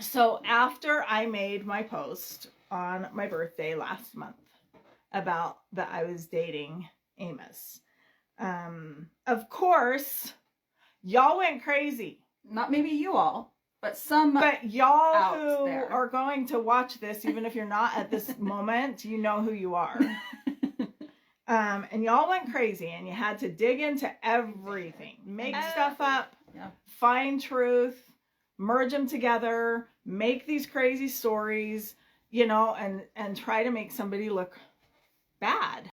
So after I made my post on my birthday last month about that I was dating Amos, of course, y'all went crazy. Not maybe you all, but some. But y'all out who there. are going to watch this, even if you're not at this moment, you know who you are. And y'all went crazy, and you had to dig into everything, make stuff up, find truth, merge them together, make these crazy stories, you know, and try to make somebody look bad.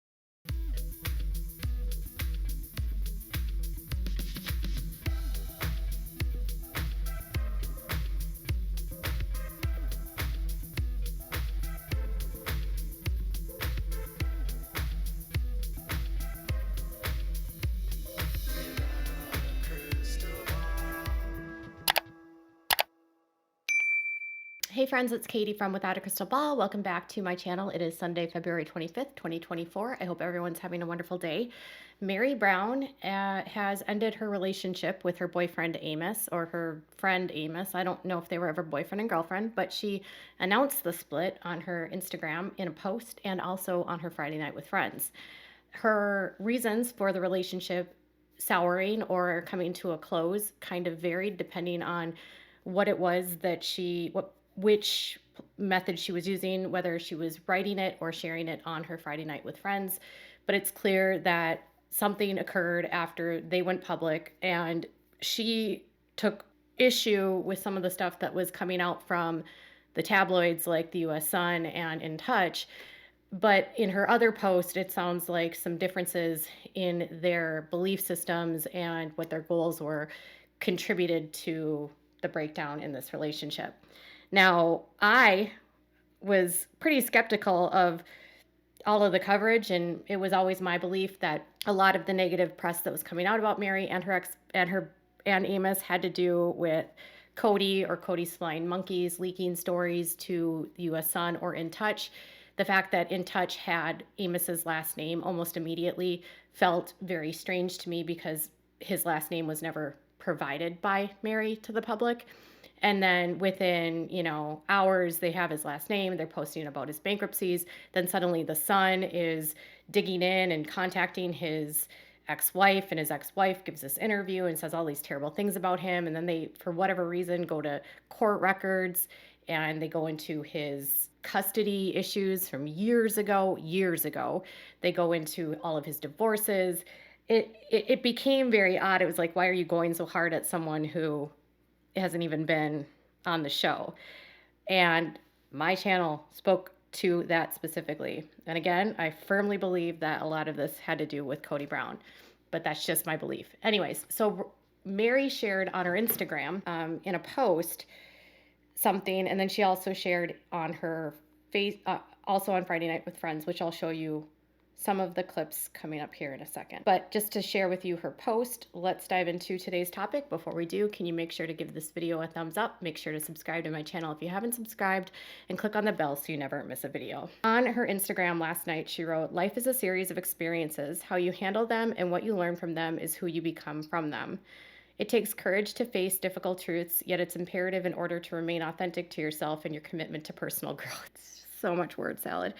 Hey friends, it's Katie from Without a Crystal Ball. Welcome back to my channel. It is Sunday, February 25th, 2024. I hope everyone's having a wonderful day. Meri Brown has ended her relationship with her boyfriend Amos, or her friend Amos. I don't know if they were ever boyfriend and girlfriend, but she announced the split on her Instagram in a post and also on her Friday Night with Friends. Her reasons for the relationship souring or coming to a close kind of varied depending on what it was that which method she was using, whether she was writing it or sharing it on her Friday Night with Friends. But it's clear that something occurred after they went public, and she took issue with some of the stuff that was coming out from the tabloids like the US Sun and In Touch. But in her other post, it sounds like some differences in their belief systems and what their goals were contributed to the breakdown in this relationship. Now, I was pretty skeptical of all of the coverage, and it was always my belief that a lot of the negative press that was coming out about Meri and Amos had to do with Cody's Flying Monkeys leaking stories to the US Sun or In Touch. The fact that In Touch had Amos's last name almost immediately felt very strange to me because his last name was never provided by Meri to the public. And then within, hours, they have his last name. They're posting about his bankruptcies. Then suddenly the Sun is digging in and contacting his ex-wife, and his ex-wife gives this interview and says all these terrible things about him. And then they, for whatever reason, go to court records and they go into his custody issues from years ago. They go into all of his divorces. It became very odd. It was like, why are you going so hard at someone who hasn't even been on the show? And my channel spoke to that specifically. And again, I firmly believe that a lot of this had to do with Cody Brown, but that's just my belief. Anyways, so Meri shared on her Instagram in a post something, and then she also shared on her face, also on Friday Night with Friends, which I'll show you some of the clips coming up here in a second. But just to share with you her post, let's dive into today's topic. Before we do, can you make sure to give this video a thumbs up? Make sure to subscribe to my channel if you haven't subscribed, and click on the bell so you never miss a video. On her Instagram last night, she wrote, "Life is a series of experiences. How you handle them and what you learn from them is who you become from them. It takes courage to face difficult truths, yet it's imperative in order to remain authentic to yourself and your commitment to personal growth." So much word salad.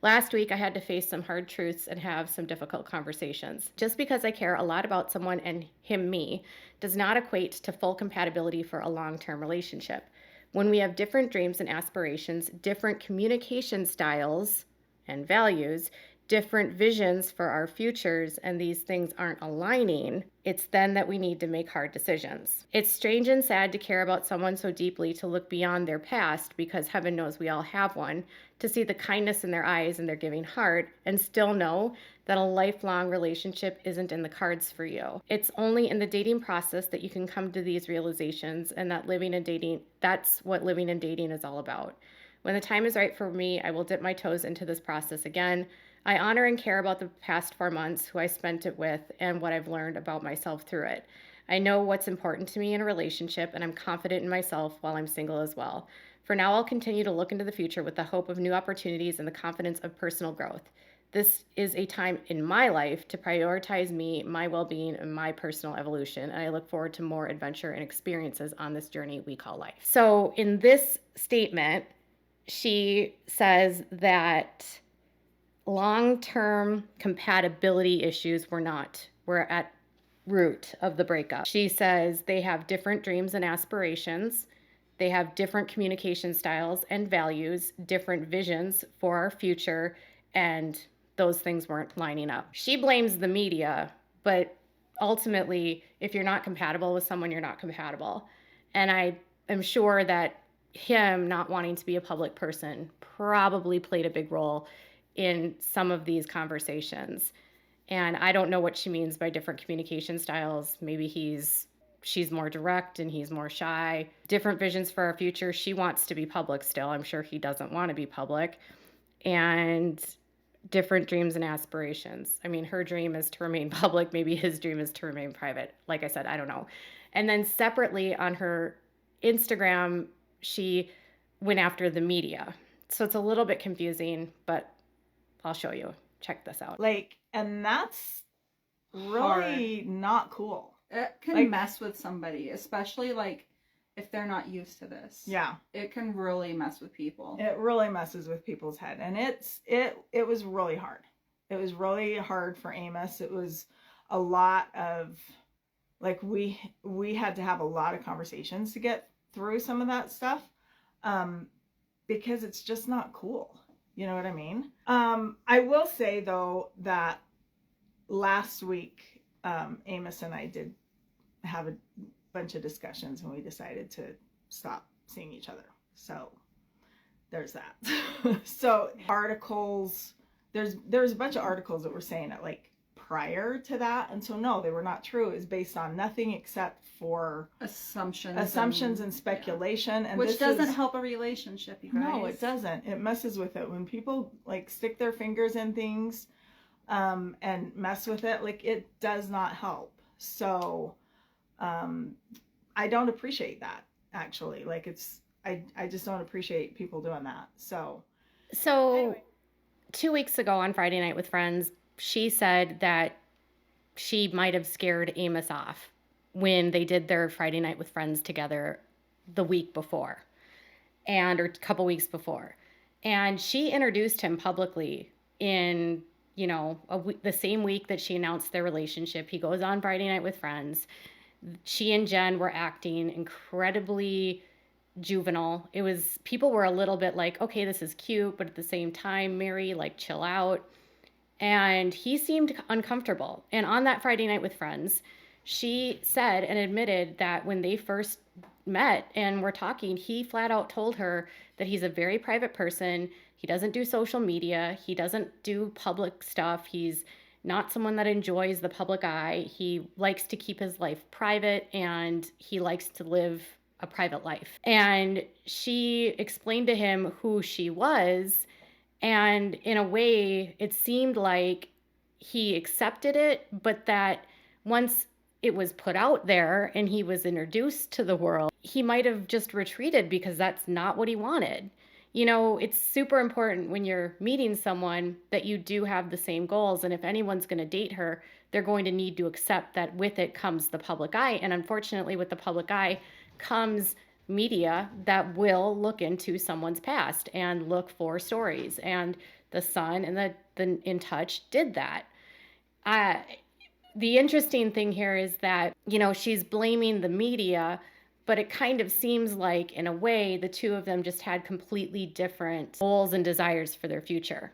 Last week, I had to face some hard truths and have some difficult conversations. Just because I care a lot about someone and me, does not equate to full compatibility for a long-term relationship. When we have different dreams and aspirations, different communication styles and values, different visions for our futures, and these things aren't aligning, it's then that we need to make hard decisions. It's strange and sad to care about someone so deeply, to look beyond their past, because heaven knows we all have one, to see the kindness in their eyes and their giving heart, and still know that a lifelong relationship isn't in the cards for you. It's only in the dating process that you can come to these realizations, and that's what living and dating is all about. When the time is right for me, I will dip my toes into this process again. I honor and care about the past 4 months, who I spent it with, and what I've learned about myself through it. I know what's important to me in a relationship, and I'm confident in myself while I'm single as well. For now, I'll continue to look into the future with the hope of new opportunities and the confidence of personal growth. This is a time in my life to prioritize me, my well-being, and my personal evolution. And I look forward to more adventure and experiences on this journey we call life. So in this statement, she says that long-term compatibility issues were at root of the breakup. She says they have different dreams and aspirations. They have different communication styles and values, different visions for our future, and those things weren't lining up. She blames the media, but ultimately, if you're not compatible with someone, you're not compatible. And I am sure that him not wanting to be a public person probably played a big role in some of these conversations. And I don't know what she means by different communication styles. Maybe she's more direct and he's more shy. Different visions for our future. She wants to be public still. I'm sure he doesn't want to be public. And different dreams and aspirations. I mean, her dream is to remain public. Maybe his dream is to remain private. Like I said, I don't know. And then separately on her Instagram, she went after the media. So it's a little bit confusing, but I'll show you. Check this out. Like, and that's really not cool. It can mess with somebody, especially like if they're not used to this. Yeah. It can really mess with people. It really messes with people's head. And it was really hard. It was really hard for Amos. It was a lot of, like, we had to have a lot of conversations to get through some of that stuff. Because it's just not cool. You know what I mean? I will say though that last week, Amos and I did have a bunch of discussions and we decided to stop seeing each other. So there's that. So articles, there's a bunch of articles that were saying that like prior to that, and so no, they were not true. It was based on nothing except for assumptions and speculation. Yeah. And which doesn't help a relationship, you guys. No, it doesn't. It messes with it. When people like stick their fingers in things and mess with it, like it does not help. So I don't appreciate that, actually. Like I just don't appreciate people doing that. So anyway. 2 weeks ago on Friday Night with Friends, she said that she might have scared Amos off when they did their Friday Night with Friends together the week before or a couple weeks before. And she introduced him publicly in, the same week that she announced their relationship. He goes on Friday Night with Friends. She and Jen were acting incredibly juvenile. People were a little bit like, okay, this is cute, but at the same time, Meri, like, chill out. And he seemed uncomfortable. And on that Friday Night with Friends, she said and admitted that when they first met and were talking, he flat out told her that he's a very private person. He doesn't do social media. He doesn't do public stuff. He's not someone that enjoys the public eye. He likes to keep his life private and he likes to live a private life. And she explained to him who she was. And in a way, it seemed like he accepted it, but that once it was put out there and he was introduced to the world, he might have just retreated because that's not what he wanted. It's super important when you're meeting someone that you do have the same goals. And if anyone's going to date her, they're going to need to accept that with it comes the public eye. And unfortunately, with the public eye comes media that will look into someone's past and look for stories. And the Sun and the In Touch did that. The interesting thing here is that, she's blaming the media, but it kind of seems like, in a way, the two of them just had completely different goals and desires for their future.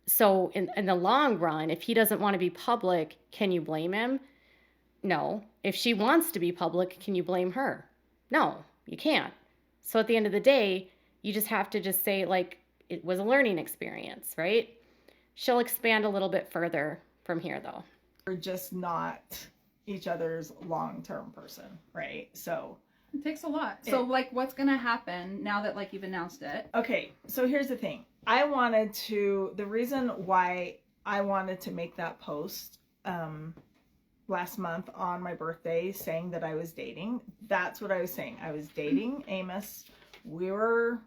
So in the long run, if he doesn't want to be public, can you blame him? No. If she wants to be public, can you blame her? No, you can't. So at the end of the day, you just have to just say, like, it was a learning experience, right? She'll expand a little bit further from here, though. We're just not each other's long-term person, right? So it takes a lot. So what's going to happen now that you've announced it? Okay, so here's the thing. The reason why I wanted to make that post last month on my birthday saying that I was dating, that's what I was saying. I was dating Amos. We were,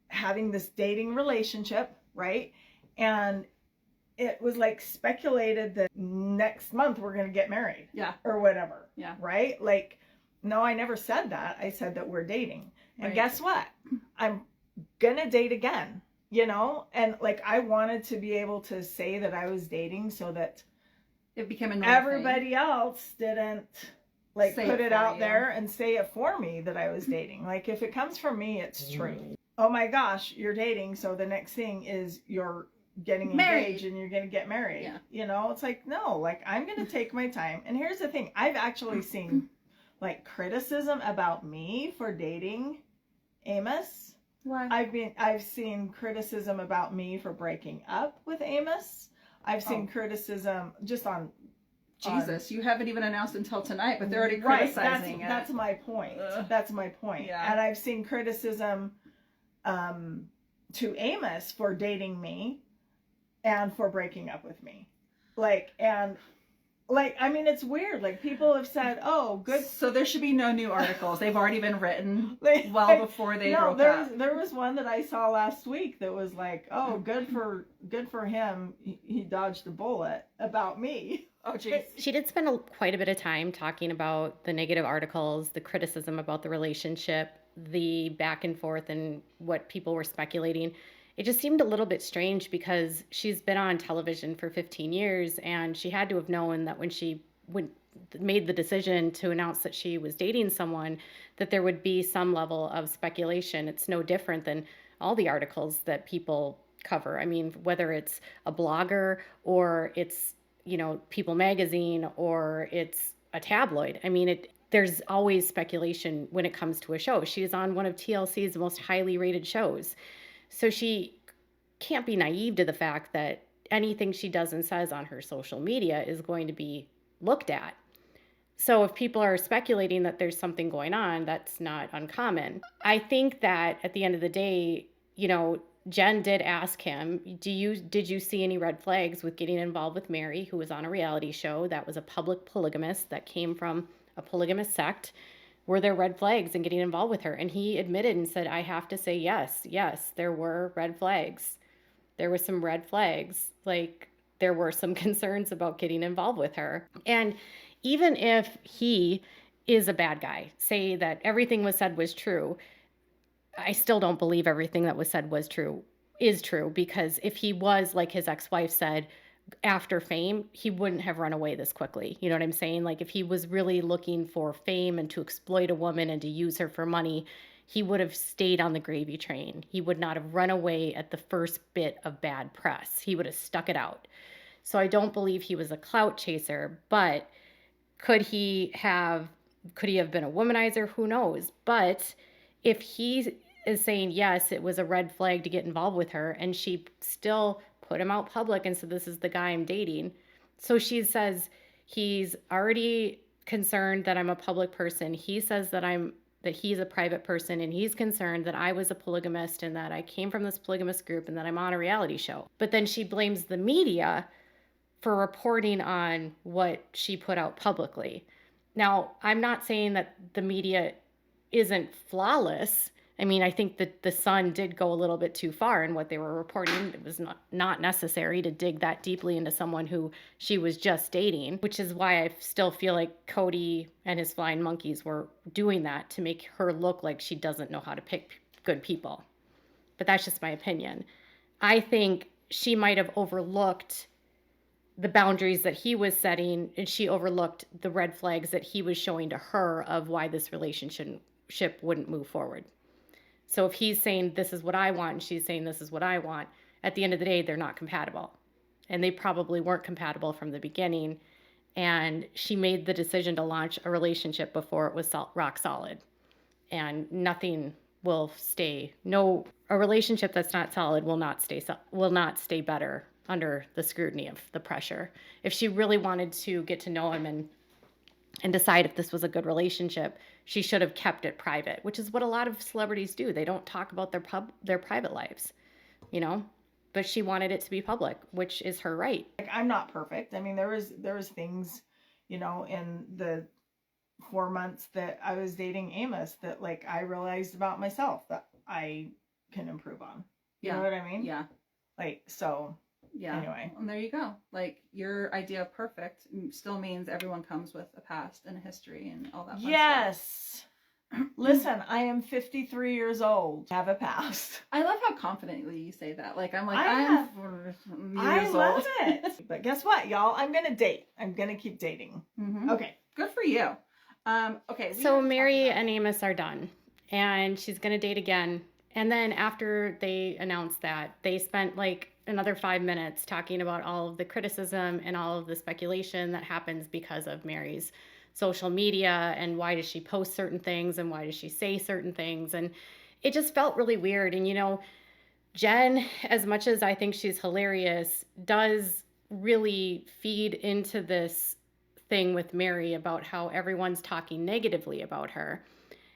having this dating relationship, right? And it was like speculated that next month we're going to get married. Yeah. Or whatever. Yeah. Right? Like, no, I never said that. I said that we're dating. And Right. guess what? I'm going to date again, you know? And like, I wanted to be able to say that I was dating so that it became a everybody else didn't like say put it out you. there and say it for me that I was dating. Like, if it comes from me, it's true. Oh my gosh, you're dating. So the next thing is you're getting engaged and you're going to get married. Yeah. You know, it's like, no, like, I'm going to take my time. And here's the thing. I've actually seen like criticism about me for dating Amos. Why? I've seen criticism about me for breaking up with Amos. I've seen criticism just on Jesus, you haven't even announced until tonight, but they're already right, criticizing it. That's my point. That's my point. Yeah. And I've seen criticism to Amos for dating me and for breaking up with me. I mean, it's weird. Like, people have said, oh, good. So there should be no new articles. They've already been written before they broke up. There was one that I saw last week that was like, oh, good for him. He dodged a bullet about me. Oh, jeez. She did spend quite a bit of time talking about the negative articles, the criticism about the relationship, the back and forth, and what people were speculating. It just seemed a little bit strange because she's been on television for 15 years, and she had to have known that when she made the decision to announce that she was dating someone, that there would be some level of speculation. It's no different than all the articles that people cover. I mean, whether it's a blogger or it's, People Magazine or it's a tabloid. I mean, there's always speculation when it comes to a show. She is on one of TLC's most highly rated shows. So she can't be naive to the fact that anything she does and says on her social media is going to be looked at. So if people are speculating that there's something going on, that's not uncommon. I think that at the end of the day, Jen did ask him, did you see any red flags with getting involved with Meri, who was on a reality show that was a public polygamist that came from a polygamous sect? Were there red flags in getting involved with her? And he admitted and said, I have to say yes, there were red flags. There were some red flags. Like, there were some concerns about getting involved with her. And even if he is a bad guy, say that everything was said was true, I still don't believe everything that was said is true, because if he was, like his ex-wife said, after fame, he wouldn't have run away this quickly. You know what I'm saying? Like, if he was really looking for fame and to exploit a woman and to use her for money, he would have stayed on the gravy train. He would not have run away at the first bit of bad press. He would have stuck it out. So I don't believe he was a clout chaser, but could he have been a womanizer? Who knows? But if he is saying, yes, it was a red flag to get involved with her, and she still put him out public and said, this is the guy I'm dating. So she says, he's already concerned that I'm a public person. He says that he's a private person, and he's concerned that I was a polygamist and that I came from this polygamous group and that I'm on a reality show. But then she blames the media for reporting on what she put out publicly. Now, I'm not saying that the media isn't flawless. I mean, I think that the Sun did go a little bit too far in what they were reporting. It was not necessary to dig that deeply into someone who she was just dating, which is why I still feel like Cody and his flying monkeys were doing that to make her look like she doesn't know how to pick good people. But that's just my opinion. I think she might have overlooked the boundaries that he was setting, and she overlooked the red flags that he was showing to her of why this relationship wouldn't move forward. So if he's saying, this is what I want, and she's saying, this is what I want, at the end of the day, they're not compatible. And they probably weren't compatible from the beginning. And she made the decision to launch a relationship before it was rock solid. And nothing will stay. A relationship that's not solid will not stay better under the scrutiny of the pressure. If she really wanted to get to know him and decide if this was a good relationship, she should have kept it private, which is what a lot of celebrities do. They don't talk about their private lives, but she wanted it to be public, which is her right. Like, I'm not perfect. I mean, there was things, in the 4 months that I was dating Amos that, like, I realized about myself that I can improve on. You know what I mean? Yeah. Like, so Yeah. Anyway. And there you go. Like, your idea of perfect still means everyone comes with a past and a history and all that fun stuff. Yes. Listen, I am 53 years old. I have a past. I love how confidently you say that. Like, I'm like, I years love old. it. But guess what, y'all? I'm going to date. I'm going to keep dating. Mm-hmm. Okay. Good for you. Okay. So Meri and Amos are done, and she's going to date again. And then after they announced that, they spent like another 5 minutes talking about all of the criticism and all of the speculation that happens because of Meri's social media and why does she post certain things and why does she say certain things. And it just felt really weird. And, you know, Jen, as much as I think she's hilarious, does really feed into this thing with Meri about how everyone's talking negatively about her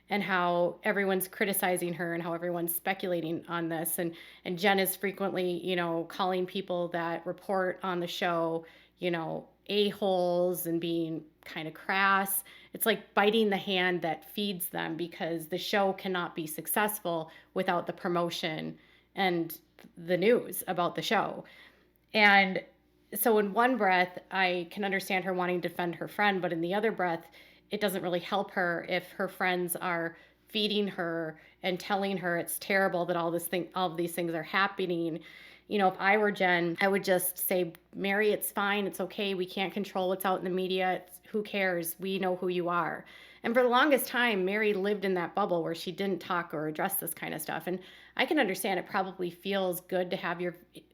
and how everyone's criticizing her and how everyone's speculating on this. And Jen is frequently, you know, calling people that report on the show, you know, a-holes and being kind of crass. It's like biting the hand that feeds them, because the show cannot be successful without the promotion and the news about the show. And so in one breath, I can understand her wanting to defend her friend, but in the other breath, it doesn't really help her if her friends are feeding her and telling her it's terrible that all of these things are happening. You know, if I were Jen, I would just say, Meri, it's fine. It's okay. We can't control what's out in the media. Who cares? We know who you are. And for the longest time, Meri lived in that bubble where she didn't talk or address this kind of stuff. And I can understand it probably feels good to have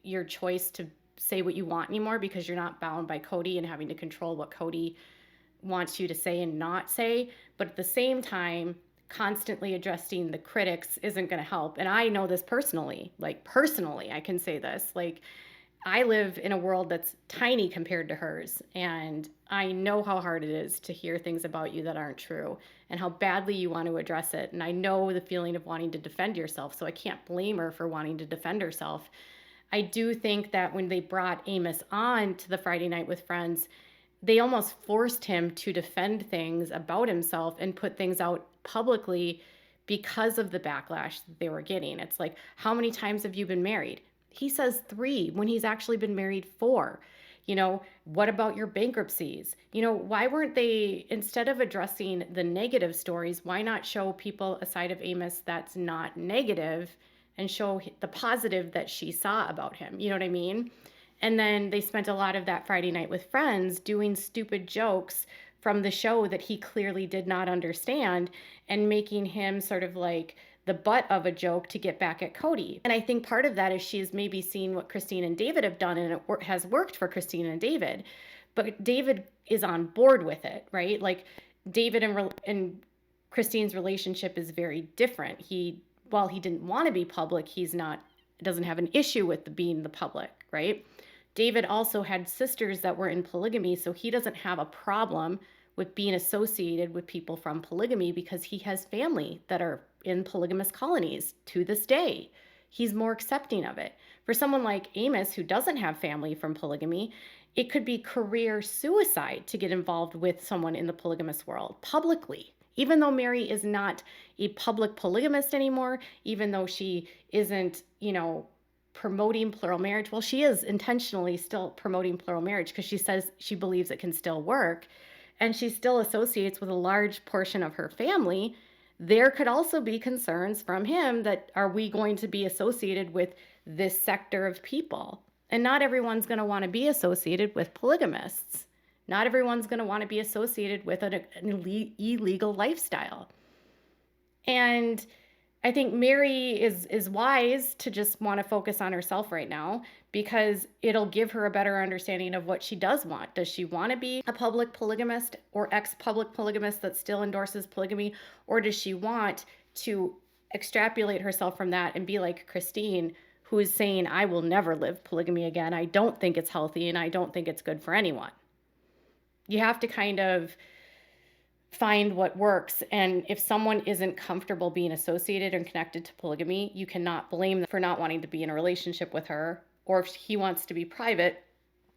your choice to say what you want anymore, because you're not bound by Cody and having to control what Cody wants you to say and not say. But at the same time, constantly addressing the critics isn't going to help. And I know this personally. Like, personally, I can say this. Like, I live in a world that's tiny compared to hers, and I know how hard it is to hear things about you that aren't true and how badly you want to address it. And I know the feeling of wanting to defend yourself, so I can't blame her for wanting to defend herself. I do think that when they brought Amos on to the Friday Night with Friends, they almost forced him to defend things about himself and put things out publicly because of the backlash that they were getting. It's like, how many times have you been married? He says 3 when he's actually been married 4. You know, what about your bankruptcies? You know, why weren't they, instead of addressing the negative stories, why not show people a side of Amos that's not negative and show the positive that she saw about him? You know what I mean? And then they spent a lot of that Friday Night with Friends doing stupid jokes from the show that he clearly did not understand and making him sort of like the butt of a joke to get back at Cody. And I think part of that is she's maybe seen what Christine and David have done, and it has worked for Christine and David. But David is on board with it, right? Like, David and Christine's relationship is very different. While he didn't want to be public, doesn't have an issue with being the public, right? David also had sisters that were in polygamy, so he doesn't have a problem with being associated with people from polygamy because he has family that are in polygamous colonies to this day. He's more accepting of it. For someone like Amos, who doesn't have family from polygamy, it could be career suicide to get involved with someone in the polygamous world publicly. Even though Meri is not a public polygamist anymore, even though she isn't, you know, promoting plural marriage. Well, she is intentionally still promoting plural marriage because she says she believes it can still work, and she still associates with a large portion of her family. There could also be concerns from him that, are we going to be associated with this sector of people? And not everyone's going to want to be associated with polygamists. Not everyone's going to want to be associated with an illegal lifestyle. And I think Meri is wise to just want to focus on herself right now, because it'll give her a better understanding of what she does want. Does she want to be a public polygamist or ex-public polygamist that still endorses polygamy? Or does she want to extrapolate herself from that and be like Christine, who is saying, I will never live polygamy again. I don't think it's healthy and I don't think it's good for anyone. You have to kind of find what works. And if someone isn't comfortable being associated and connected to polygamy, you cannot blame them for not wanting to be in a relationship with her. Or if he wants to be private,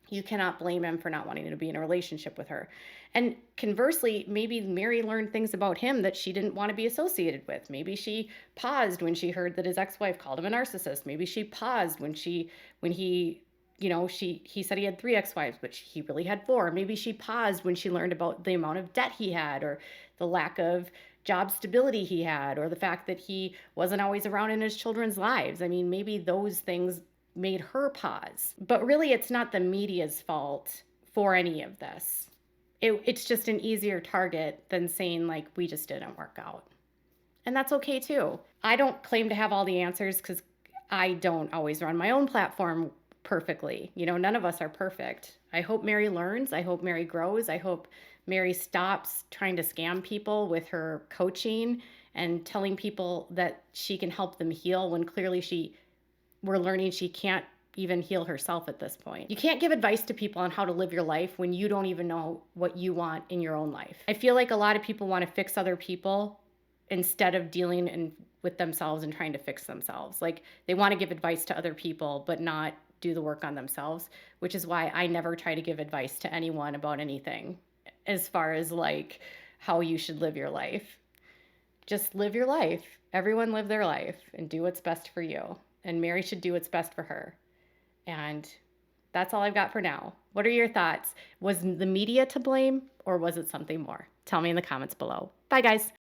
you cannot blame him for not wanting to be in a relationship with her. And conversely, maybe Meri learned things about him that she didn't want to be associated with. Maybe she paused when she heard that his ex-wife called him a narcissist. Maybe she paused when he you know, he said he had 3 ex-wives, but he really had 4. Maybe she paused when she learned about the amount of debt he had, or the lack of job stability he had, or the fact that he wasn't always around in his children's lives. I mean, maybe those things made her pause. But really, it's not the media's fault for any of this. It's just an easier target than saying, like, we just didn't work out. And that's okay too. I don't claim to have all the answers because I don't always run my own platform perfectly. You know, none of us are perfect. I hope Meri learns. I hope Meri grows. I hope Meri stops trying to scam people with her coaching and telling people that she can help them heal when clearly we're learning she can't even heal herself at this point. You can't give advice to people on how to live your life when you don't even know what you want in your own life. I feel like a lot of people want to fix other people instead of dealing with themselves and trying to fix themselves. Like, they want to give advice to other people, but not do the work on themselves, which is why I never try to give advice to anyone about anything as far as like how you should live your life. Just live your life. Everyone live their life and do what's best for you. And Meri should do what's best for her. And that's all I've got for now. What are your thoughts? Was the media to blame, or was it something more? Tell me in the comments below. Bye, guys.